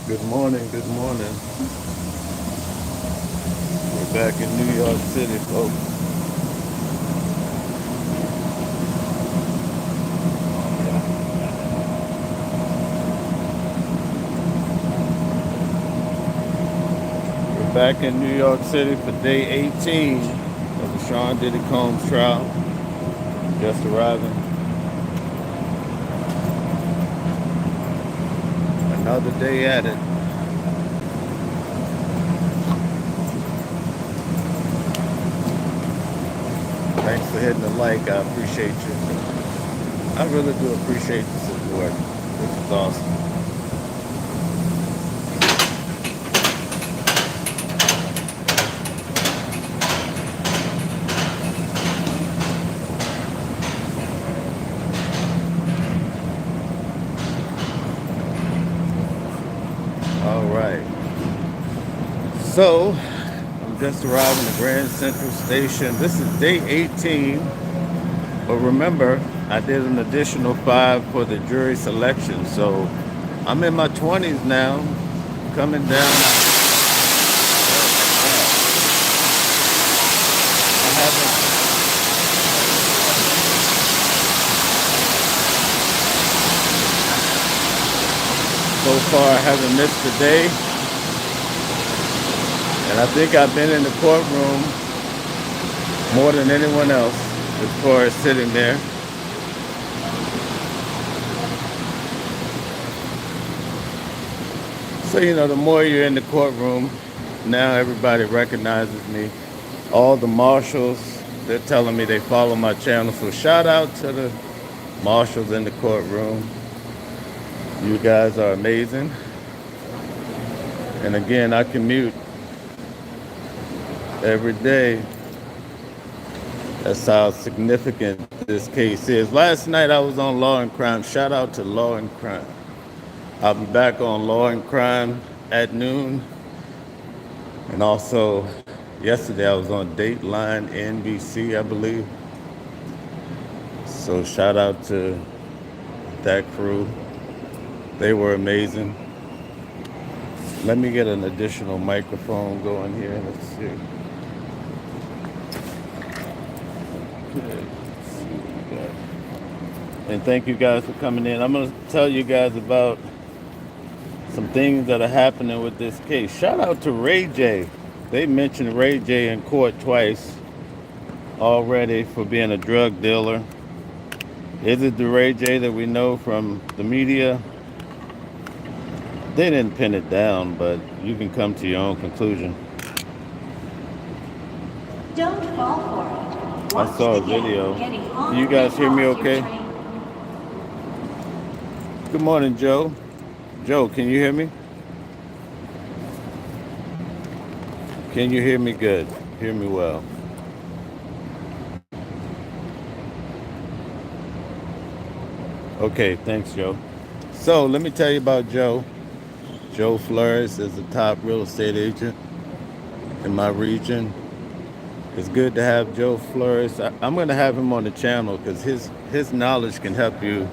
Good morning, good morning. We're back in New York City, folks. We're back in New York City for day 18 of the Sean Diddy Combs trial. Just arriving. Another day at it. Thanks for hitting the like. I appreciate you. I really do appreciate the support. This is awesome. All right. So, I'm just arriving at Grand Central Station. This is day 18. But remember, I did an additional 5 for the jury selection. So I'm in my 20s now, coming down. I haven't, so far, I haven't missed a day. And I think I've been in the courtroom more than anyone else as far as sitting there. So, the more you're in the courtroom, now everybody recognizes me. All the marshals, they're telling me they follow my channel. So shout out to the marshals in the courtroom. You guys are amazing. And again, I commute every day. That's how significant this case is. Last night I was on Law and Crime. Shout out to Law and Crime. I'll be back on Law and Crime at noon. And also, yesterday I was on Dateline NBC, I believe. So shout out to that crew. They were amazing. Let me get an additional microphone going here. Let's see. Okay. Let's see what we got. And thank you guys for coming in. I'm going to tell you guys about some things that are happening with this case. Shout out to Ray J. They mentioned Ray J in court twice already for being a drug dealer. Is it the Ray J that we know from the media? They didn't pin it down, but you can come to your own conclusion. Don't fall for it. I saw a video. Can you guys hear me okay? Good morning, Joe. Joe, can you hear me? Can you hear me good? Hear me well. Okay, thanks, Joe. So let me tell you about Joe. Joe Flores is the top real estate agent in my region. It's good to have Joe Flores. I'm going to have him on the channel because his knowledge can help you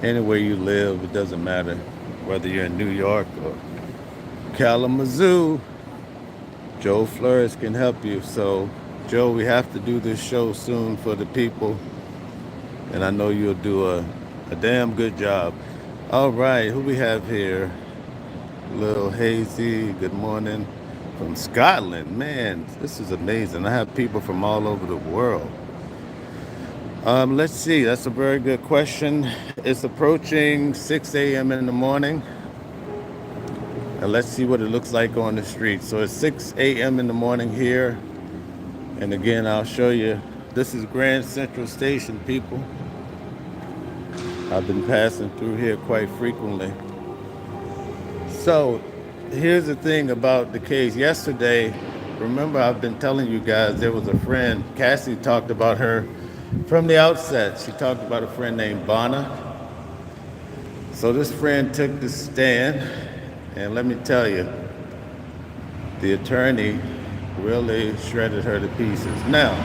anywhere you live. It doesn't matter whether you're in New York or Kalamazoo. Joe Flores can help you. So, Joe, we have to do this show soon for the people. And I know you'll do a damn good job. All right, who we have here? Lil Hazy, good morning. From Scotland. Man, this is amazing. I have people from all over the world. Let's see. That's a very good question. It's approaching 6 a.m. in the morning. And let's see what it looks like on the street. So it's 6 a.m. in the morning here. And again, I'll show you. This is Grand Central Station, people. I've been passing through here quite frequently. So here's the thing about the case. Yesterday, remember I've been telling you guys there was a friend. Cassie talked about her from the outset. She talked about a friend named Bonna. So this friend took the stand, and let me tell you, the attorney really shredded her to pieces. Now,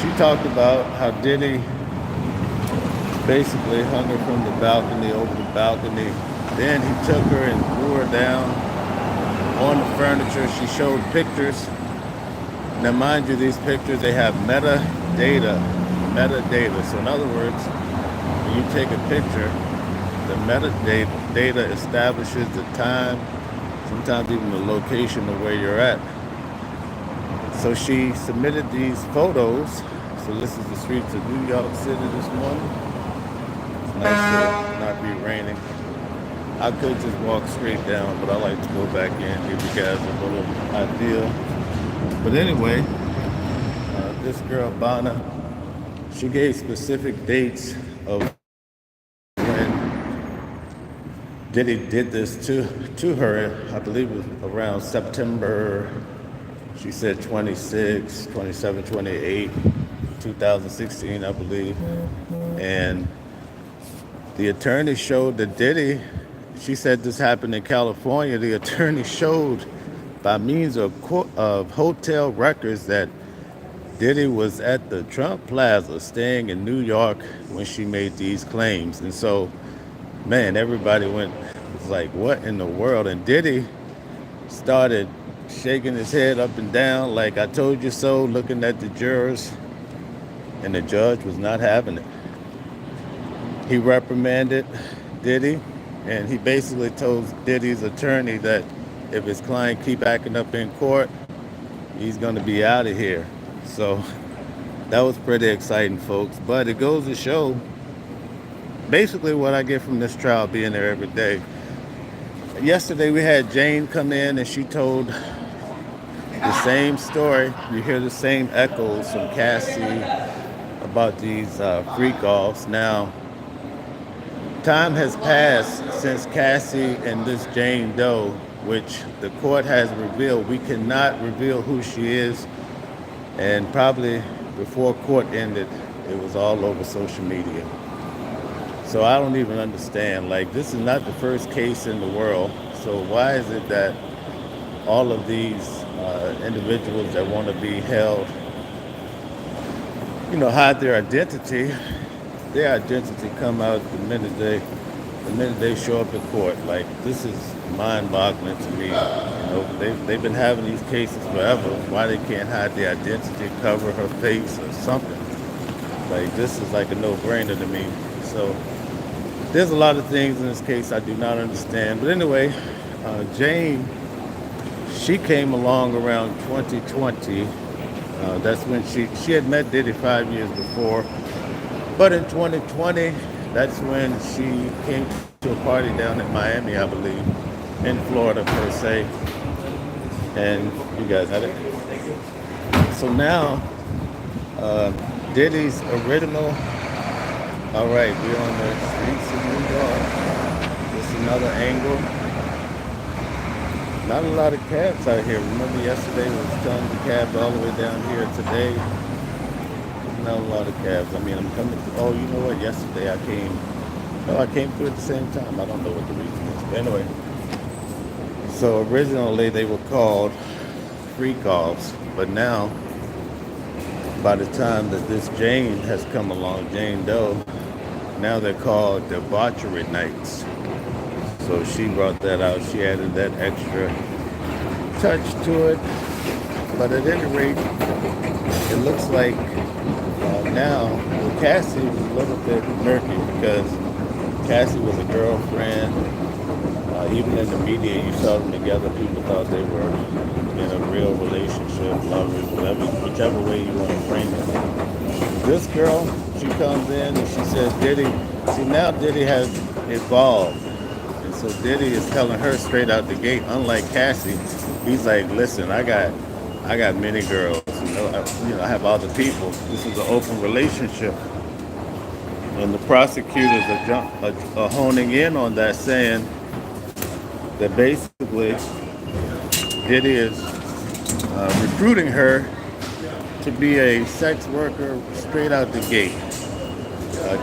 she talked about how Diddy basically hung her from the balcony, over the balcony. Then he took her and threw her down on the furniture. She showed pictures. Now, mind you, these pictures, they have metadata. Metadata. So in other words, when you take a picture, the metadata establishes the time, sometimes even the location of where you're at. So she submitted these photos. So this is the streets of New York City this morning. It's nice to not be raining. I could just walk straight down, but I like to go back in and give you guys a little idea. But anyway, this girl, Bana, she gave specific dates of when Diddy did this to her. I believe it was around September, she said 26, 27, 28, 2016, I believe. And the attorney showed that Diddy, she said this happened in California. The attorney showed by means of hotel records that Diddy was at the Trump Plaza staying in New York when she made these claims. And so, man, everybody was like, what in the world? And Diddy started shaking his head up and down like, I told you so, looking at the jurors. And the judge was not having it. He reprimanded Diddy, and he basically told Diddy's attorney that if his client keep acting up in court, he's going to be out of here. So that was pretty exciting, folks. But it goes to show basically what I get from this trial, being there every day. Yesterday we had Jane come in and she told the same story. You hear the same echoes from Cassie about these freak-offs. Now, time has passed since Cassie and this Jane Doe, which the court has revealed. We cannot reveal who she is. And probably before court ended, it was all over social media. So I don't even understand. Like, this is not the first case in the world. So why is it that all of these individuals that want to be held, hide their identity come out the minute they show up in court? Like, this is mind-boggling to me. They've been having these cases forever. Why they can't hide their identity, cover her face or something? Like, this is like a no-brainer to me. So there's a lot of things in this case I do not understand. But anyway, Jane, she came along around 2020. That's when she had met Diddy 5 years before. But in 2020, that's when she came to a party down in Miami, I believe, in Florida per se. And you guys had it. So now, Diddy's original. All right, we're on the streets of New York. This is another angle. Not a lot of cabs out here. Remember yesterday was tons of cabs all the way down here. Today, not a lot of cabs. I mean, I'm coming through. Oh, you know what? Yesterday I came through at the same time. I don't know what the reason is. But anyway, so originally they were called freak-offs, but now, by the time that this Jane has come along, Jane Doe, now they're called debauchery nights. So she brought that out. She added that extra touch to it. But at any rate, it looks like now Cassie was a little bit murky because Cassie was a girlfriend. Even in the media, you saw them together. People thought they were in a real relationship, lovers, whichever way you want to frame it. This girl, she comes in and she says, Diddy, see now Diddy has evolved. And so Diddy is telling her straight out the gate, unlike Cassie, he's like, listen, I got many girls. I have other people. This is an open relationship. And the prosecutors are honing in on that, saying that basically Diddy is recruiting her to be a sex worker straight out the gate.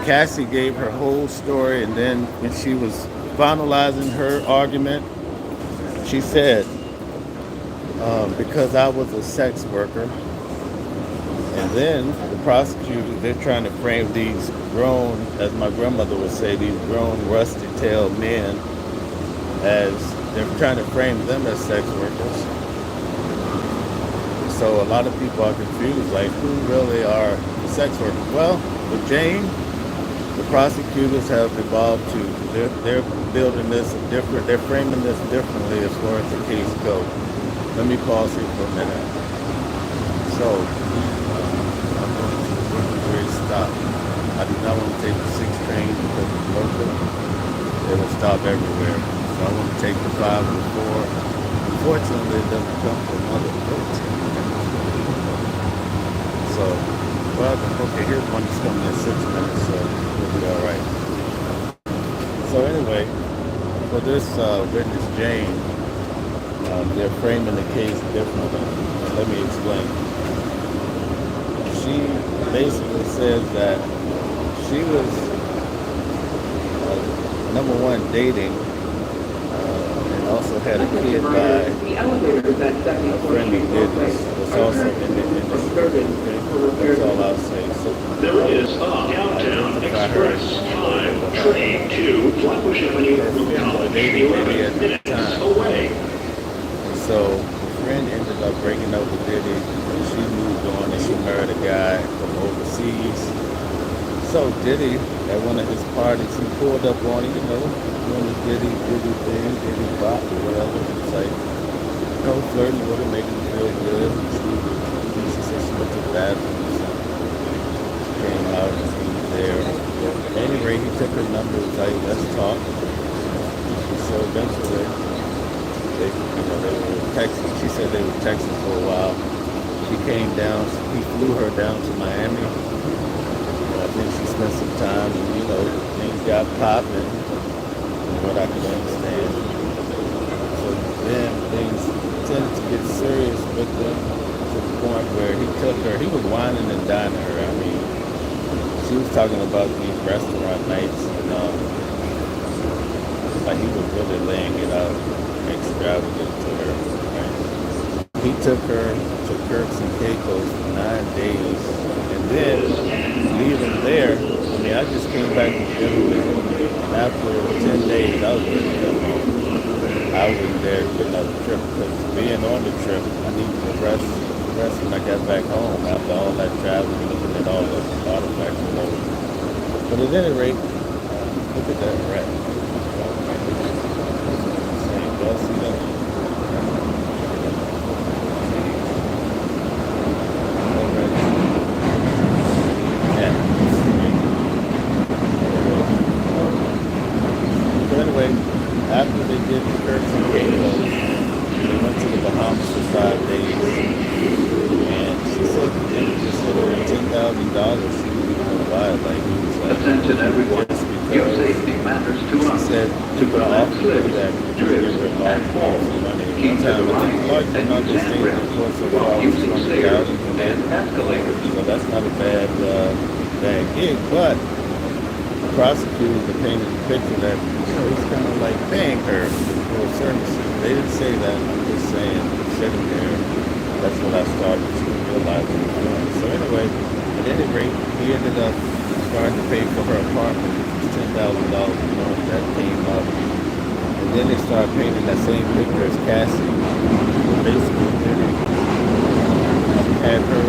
Cassie gave her whole story, and then when she was finalizing her argument, she said, because I was a sex worker. And then the prosecutors, they're trying to frame these grown, as my grandmother would say, these grown rusty-tailed men as they're trying to frame them as sex workers. So a lot of people are confused, like who really are the sex workers? Well, with Jane, the prosecutors have evolved to, they're building this different, they're framing this differently as far as the case goes. Let me pause here for a minute. So, I'm going to really stop. I do not want to take the 6 train because it's local. They will stop everywhere. So I want to take the 5 and the 4. Unfortunately, it doesn't come for another 13. So, well, okay, here's one that's coming in 6 minutes, so we'll be all right. So anyway, for this witness Jane, they're framing the case differently. And let me explain. She basically says that she was, number one, dating, and also had a kid by a friend of Diddy's. It's also in the story. That's all I'll say. So, there is a downtown express time train to Flatbush Avenue, Recounting, 11 minutes away. So the friend ended up breaking up with Diddy, and she moved on, and she married a guy from overseas. So Diddy, at one of his parties, he pulled up on her, doing the Diddy thing, Diddy bop or whatever. It's like, flirting with her, making her feel good. She said she went to the bathroom or something. Came out and he was there. At any rate, he took her number, was like, let's talk. And so eventually, they were texting. She said they were texting for a while. He came down, he flew her down to Miami. And I think she spent some time, and things got popping, from what I could understand. So then things tended to get serious with them to the point where he was whining and dining her. I mean, she was talking about these restaurant nights, and like he was really laying it out extravagant to her. Right? He took her to Kirk's and Caicos for 9 days, and then leaving there. I mean, I just came back from Italy, and after 10 days, I was ready to come home. I wasn't there to get another trip because being on the trip, I needed to rest when I got back home after all that traveling, looking at all the artifacts and all. But at any rate, look at that rat. Y'all see that? So anyway, after they did the Turks and Caicos, they went to the Bahamas for 5 days, and she said that they just said over $10,000 she was going to buy it. Like he was like, attention everyone, your safety matters to us. She said people are often do that, give her all the money. One time, I think the large amount of state reports of all $200,000 and escalators. So that's not a bad gig, but the prosecutors are painting the picture that he's kind of like paying her for services. They didn't say that. I'm just saying, sitting there, that's what I started to realize he was doing. So anyway, at any rate, he ended up starting to pay for her apartment, which was $10,000. That came up. And then they started painting that same picture as Cassie. Basically, had her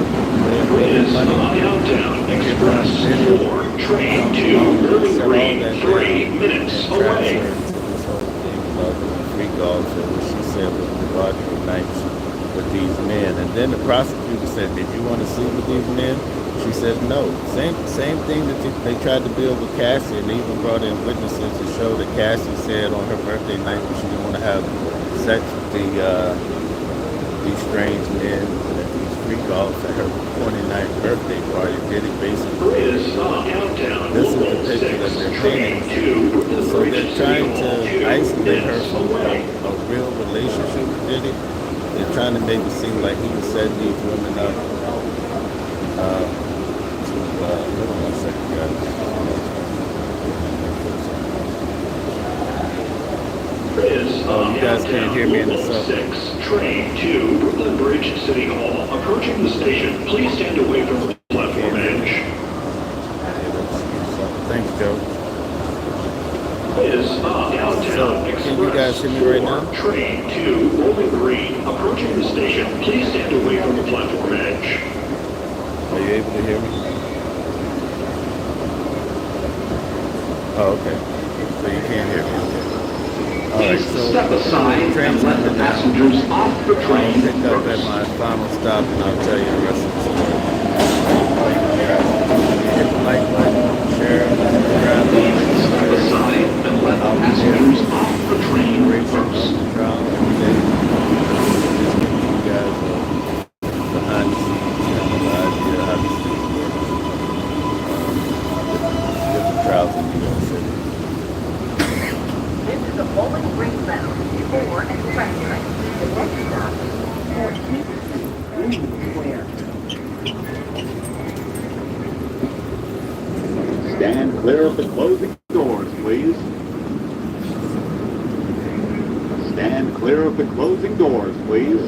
Is money. downtown express 4 train to Irving Green, 3 minutes away. This whole thing about freak off, what she said was debauchery nights with these men. And then the prosecutor said, did you want to sleep with these men? She said no. Same thing that they tried to build with Cassie, and they even brought in witnesses to show that Cassie said on her birthday night that she didn't want to have sex with these strange men, these freak offs at her 29th birthday party. Diddy basically. This is the picture that they're painting. So they're trying to isolate her from a real relationship with Diddy. They're trying to make it seem like he was setting these women up. Hold on 1 second, guys. You guys can't hear me in the sub. 6 train to Brooklyn Bridge City Hall. Approaching the station, please stand away from the platform edge. Thanks, Joe. Is downtown. Can you guys hear me right now? Train 2, Bowling Green, approaching the station. Please stand away from the platform edge. Are you able to hear me? Oh, okay. So you can't hear me. Alright, so Step aside and train's let the coming down. passengers off the I'll train pick up at first. my final stop and I'll tell you the rest of the story. Hit the like button, share, subscribe. Please step aside and let the passengers off the train first. Trial every day. Just give you guys behind the scenes, the idea how these things work. Different trials in New York City. This is a Bowling Green bound for and restaurant. The next stop is Fort Green Square. Stand clear of the closing doors, please. Stand clear of the closing doors, please.